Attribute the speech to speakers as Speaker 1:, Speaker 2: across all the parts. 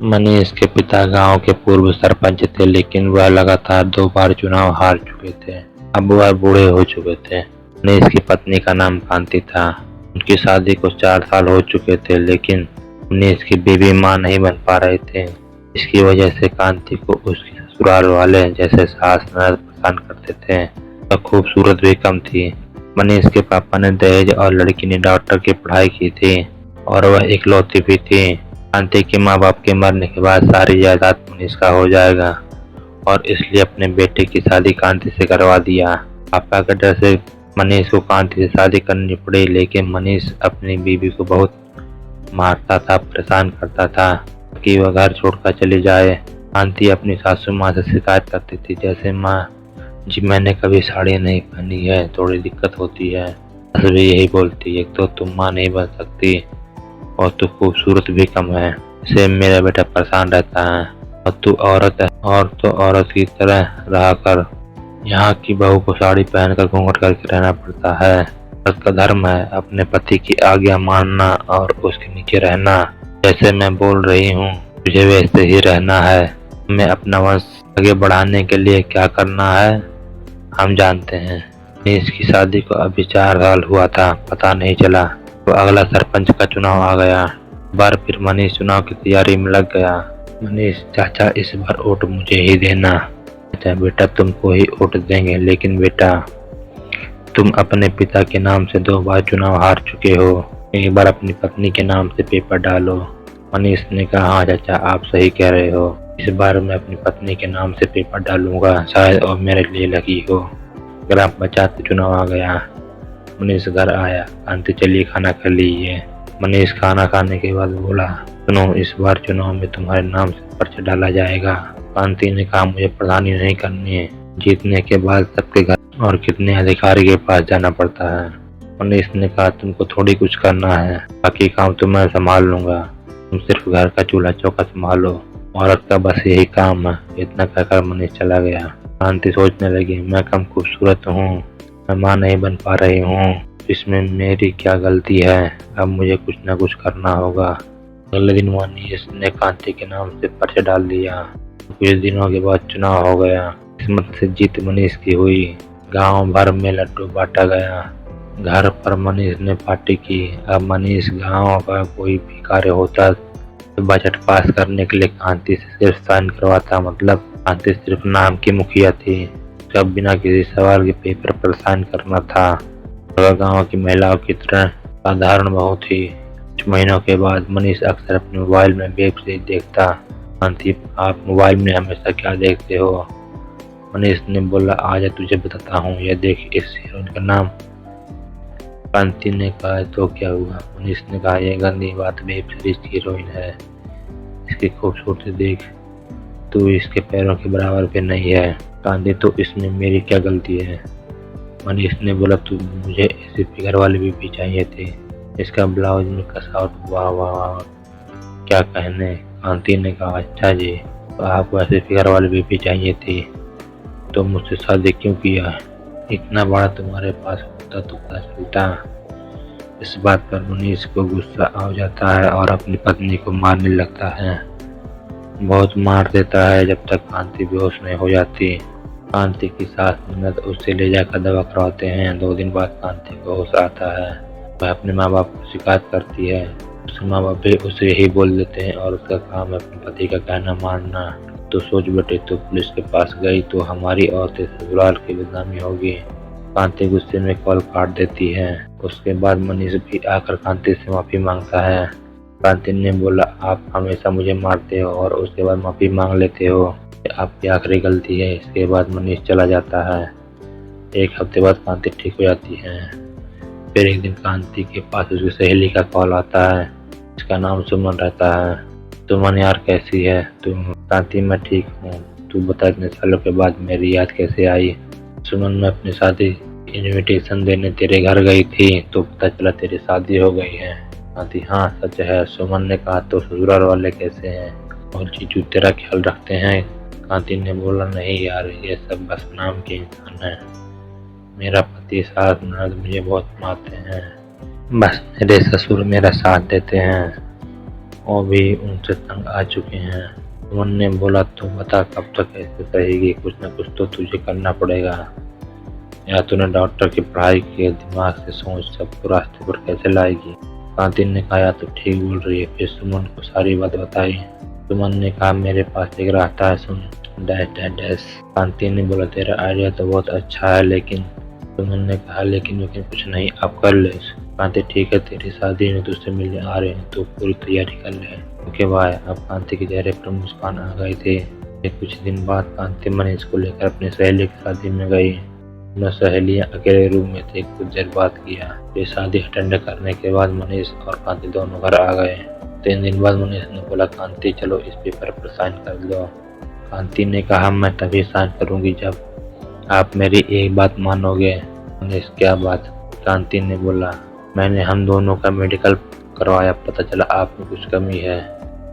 Speaker 1: मनीष के पिता गांव के पूर्व सरपंच थे, लेकिन वह लगातार 2 बार चुनाव हार चुके थे। अब वह बूढ़े हो चुके थे। मनीष की पत्नी का नाम कांति था। उनकी शादी को 4 साल हो चुके थे, लेकिन मनीष की बीवी मां नहीं बन पा रहे थे। इसकी वजह से कांति को उसके ससुराल वाले जैसे सास ननद परेशान करते थे। वह खूबसूरत भी कम थी। मनीष के पापा ने दहेज और लड़की ने डॉक्टर की पढ़ाई की थी और वह इकलौती भी थी। कांति के माँ बाप के मरने के बाद सारी जायदाद मनीष का हो जाएगा और इसलिए अपने बेटे की शादी कांति से करवा दिया। पापा के डर से मनीष को कांति से शादी करनी पड़ी, लेकिन मनीष अपनी बीवी को बहुत मारता था, परेशान करता था कि वह घर छोड़कर चली जाए। कांति अपनी सासू माँ से शिकायत करती थी, जैसे माँ जी मैंने कभी साड़ी नहीं पहनी है, थोड़ी दिक्कत होती है। सास भी यही बोलती, एक तो तुम माँ नहीं बन सकती और तू खूबसूरत भी कम है, इससे मेरा बेटा परेशान रहता है और तू औरत है और तो औरत की तरह रहा कर। यहाँ की बहू को साड़ी पहनकर घूंघट करके रहना पड़ता है। औरत का धर्म है अपने पति की आज्ञा मानना और उसके नीचे रहना। जैसे मैं बोल रही हूँ तुझे वैसे ही रहना है। हमें अपना वंश आगे बढ़ाने के लिए क्या करना है हम जानते हैं। मनीष की शादी को अभी 4 साल हुआ था, पता नहीं चला तो अगला सरपंच का चुनाव आ गया। बार फिर मनीष चुनाव की तैयारी में लग गया। मनीष चाचा इस बार वोट मुझे ही देना। अच्छा बेटा तुमको ही वोट देंगे, लेकिन बेटा तुम अपने पिता के नाम से 2 बार चुनाव हार चुके हो, एक बार अपनी पत्नी के नाम से पेपर डालो। मनीष ने कहा हाँ चाचा आप सही कह रहे हो, इस बार मैं अपनी पत्नी के नाम से पेपर डालूंगा, शायद और मेरे लिए लगी हो। ग्राम पंचायत चुनाव आ गया। मनीष घर आया, कांति चलिए खाना खा लीजिए। मनीष खाना खाने के बाद बोला सुनो इस बार चुनाव में तुम्हारे नाम से पर्चा डाला जाएगा। कांति ने कहा मुझे प्रधानी नहीं करनी है, जीतने के बाद सबके घर और कितने अधिकारी के पास जाना पड़ता है। मनीष ने कहा तुमको थोड़ी कुछ करना है, बाकी काम तो मैं संभाल लूंगा, तुम सिर्फ घर का चूल्हा चौका संभालो, औरत का बस यही काम है। इतना कहकर मनीष चला गया। कांति सोचने लगी मैं कम खूबसूरत हूँ, मैं माँ नहीं बन पा रही हूँ, इसमें मेरी क्या गलती है, अब मुझे कुछ न कुछ करना होगा। अगले दिन मनीष ने कांति के नाम से पर्चा डाल दिया। कुछ दिनों के बाद चुनाव हो गया। किस्मत से जीत मनीष की हुई। गांव भर में लड्डू बांटा गया। घर पर मनीष ने पार्टी की। अब मनीष गांव का कोई भी कार्य होता तो बजट पास करने के लिए कांति से सिर्फ साइन करवाता, मतलब कांति सिर्फ नाम की मुखिया थी। कब बिना किसी सवाल के पेपर पर साइन करना था। गांव की महिलाओं की तरह साधारण बहू थी। कुछ महीनों के बाद मनीष अक्सर अपने मोबाइल में वेब सीरीज देखता। कांति आप मोबाइल में हमेशा क्या देखते हो? मनीष ने बोला आज तुझे बताता हूँ, यह देख इस हीरोइन का नाम। कांति ने कहा तो क्या हुआ? मनीष ने कहा यह गंदी बात वेब सीरीज की हीरोइन है, इसकी खूबसूरती देख, तू इसके पैरों के बराबर पे नहीं है। कांति तो इसमें मेरी क्या गलती है? मनीष ने बोला तू मुझे ऐसी फिगर वाली बीबी चाहिए थी, इसका ब्लाउज में कसावट, वाह वाह वाह क्या कहने। कांति ने कहा अच्छा जी, तो आपको ऐसी फिगर वाली बीबी चाहिए थी तो मुझसे शादी क्यों किया? इतना बड़ा तुम्हारे पास होता तो पता चलता। इस बात पर मनीष को गुस्सा आ जाता है और अपनी पत्नी को मारने लगता है। बहुत मार देता है जब तक कांति बेहोश नहीं हो जाती। कांति की सास ननद उससे ले जाकर दवा करवाते हैं। 2 दिन बाद कांति को होश आता है। वह अपने माँ बाप को शिकायत करती है। उसके माँ बाप भी उसे यही बोल देते हैं और उसका काम है अपने पति का कहना मानना। तो सोच बेटे, तो पुलिस के पास गई तो हमारी और तेरे ससुराल की बदनामी होगी। कांति गुस्से में कॉल काट देती है। उसके बाद मनीष भी आकर कांति से माफी मांगता है। कांति ने बोला आप हमेशा मुझे मारते हो और उसके बाद माफी मांग लेते हो, आपकी आखिरी गलती है। इसके बाद मनीष चला जाता है। 1 हफ्ते बाद कांति ठीक हो जाती है। फिर एक दिन कांति के पास उसकी सहेली का कॉल आता है। इसका नाम सुमन रहता है। सुमन यार कैसी है तुम? कांति मैं ठीक हूँ, तू बता इतने सालों के बाद मेरी याद कैसे आई? सुमन मैं अपनी शादी इनविटेशन देने तेरे घर गई थी तो पता चला तेरी शादी हो गई है। कांति हाँ सच है। सुमन ने कहा तो ससुराल वाले कैसे हैं और जीजू तेरा ख्याल रखते हैं? कांति ने बोला नहीं यार, ये सब बस नाम के इंसान है, मेरा पति सास ननद मुझे बहुत मारते हैं, बस मेरे ससुर मेरा साथ देते हैं वो भी उनसे तंग आ चुके हैं। सुमन ने बोला, तू बता कब तक ऐसे सहेगी, कुछ न कुछ तो तुझे करना पड़ेगा। या तूने डॉक्टर की पढ़ाई की, दिमाग से सोच, सबको रास्ते पर कैसे लाएगी। कांति ने कहा, या तो ठीक बोल रही है। फिर सुमन को सारी बात बताई। सुमन ने कहा, मेरे पास एक रास्ता है, सुन। Dash dash dash. कांति ने बोला, तेरा आइडिया तो बहुत अच्छा है, लेकिन सुमन ने कहा, लेकिन कुछ नहीं, आप कर ले। कांति, ठीक है, तेरी शादी में तुझसे मिलने आ रहे हैं तो पूरी तैयारी कर ले। Okay bye. अब कांति के चेहरे पर मुस्कान आ गई थी। फिर कुछ दिन बाद कांति मनीष को लेकर अपनी सहेली की शादी में गई। दोनों सहेलियां अकेले रूम में थे, कुछ देर बात किया। फिर शादी अटेंड करने के बाद मनीष और कांति दोनों घर आ गए। 3 दिन बाद मनीष ने बोला, कांति चलो इस पेपर पर साइन कर दो। कांति ने कहा, मैं तभी साइन करूंगी जब आप मेरी एक बात मानोगे। मनीष, क्या बात। कांति ने बोला, मैंने हम दोनों का मेडिकल करवाया, पता चला आप में कुछ कमी है,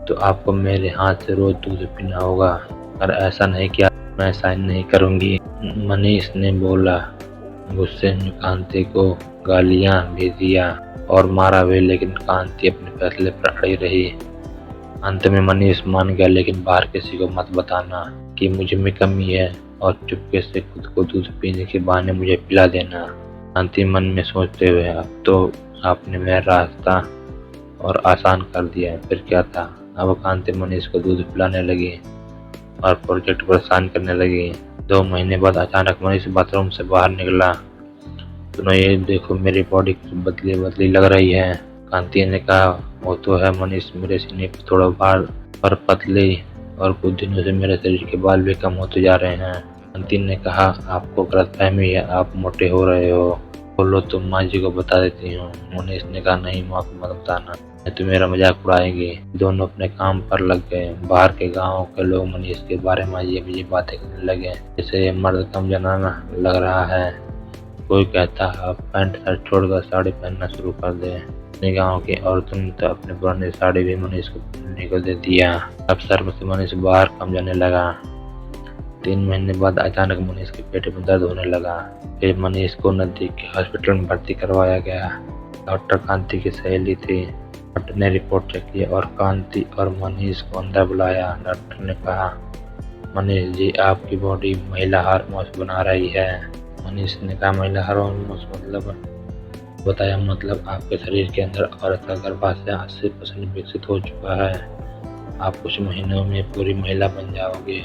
Speaker 1: तो आपको मेरे हाथ से रोज दूध पीना होगा। अगर ऐसा नहीं किया मैं साइन नहीं करूंगी। मनीष ने बोला। गुस्से में कांति को गालियां भी दिया और मारा भी, लेकिन कांति अपने फैसले पर अड़ी रही। अंत में मनीष मान गया, लेकिन बाहर किसी को मत बताना कि मुझे में कमी है, और चुपके से खुद को दूध पीने के बहाने मुझे पिला देना। कांति मन में सोचते हुए, अब तो आपने मेरा रास्ता और आसान कर दिया है, फिर क्या था। अब कांति मनीष को दूध पिलाने लगी और प्रोजेक्ट पर साइन करने लगी। 2 महीने बाद अचानक मनीष बाथरूम से बाहर निकला। सुनो, ये देखो, मेरी बॉडी बदली बदली लग रही है। कांति ने कहा, वो तो है मनीष, मेरे सीने पर थोड़ा बाल और पतली, और कुछ दिनों से मेरे शरीर के बाल भी कम होते जा रहे हैं। कांति ने कहा, आपको गलतफहमी है, आप मोटे हो रहे हो। बोलो तो माँ जी को बता देती हूँ। मनीष ने कहा, नहीं, माँ को मत बताना, नहीं तो मेरा मजाक उड़ाएंगे। दोनों अपने काम पर लग गए। बाहर के गांव के लोग मनीष के बारे में ये बातें करने लगे, जैसे ये मर्द कम जनाना लग रहा है। कोई कहता, अब पैंट शर्ट छोड़कर साड़ी पहनना शुरू कर दे। अपने गाँव की औरतों ने तो अपने पुरानी साड़ी भी मनीष को पहनने को दे दिया। अब शर्म से मनीष बाहर कम जाने लगा। 3 महीने बाद अचानक मनीष के पेट में दर्द होने लगा। फिर मनीष को नजदीक के हॉस्पिटल में भर्ती करवाया गया। डॉक्टर कांति की सहेली थी। डॉक्टर ने रिपोर्ट चेक की और कांति और मनीष को अंदर बुलाया। डॉक्टर ने कहा, मनीष जी, आपकी बॉडी महिला हार्मोन्स बना रही है। मनीष ने कहा, महिला हार्मोन्स मतलब? बताया, मतलब आपके शरीर के अंदर औरत का गर्भाशय 80% विकसित हो चुका है। आप कुछ महीनों में पूरी महिला बन जाओगे।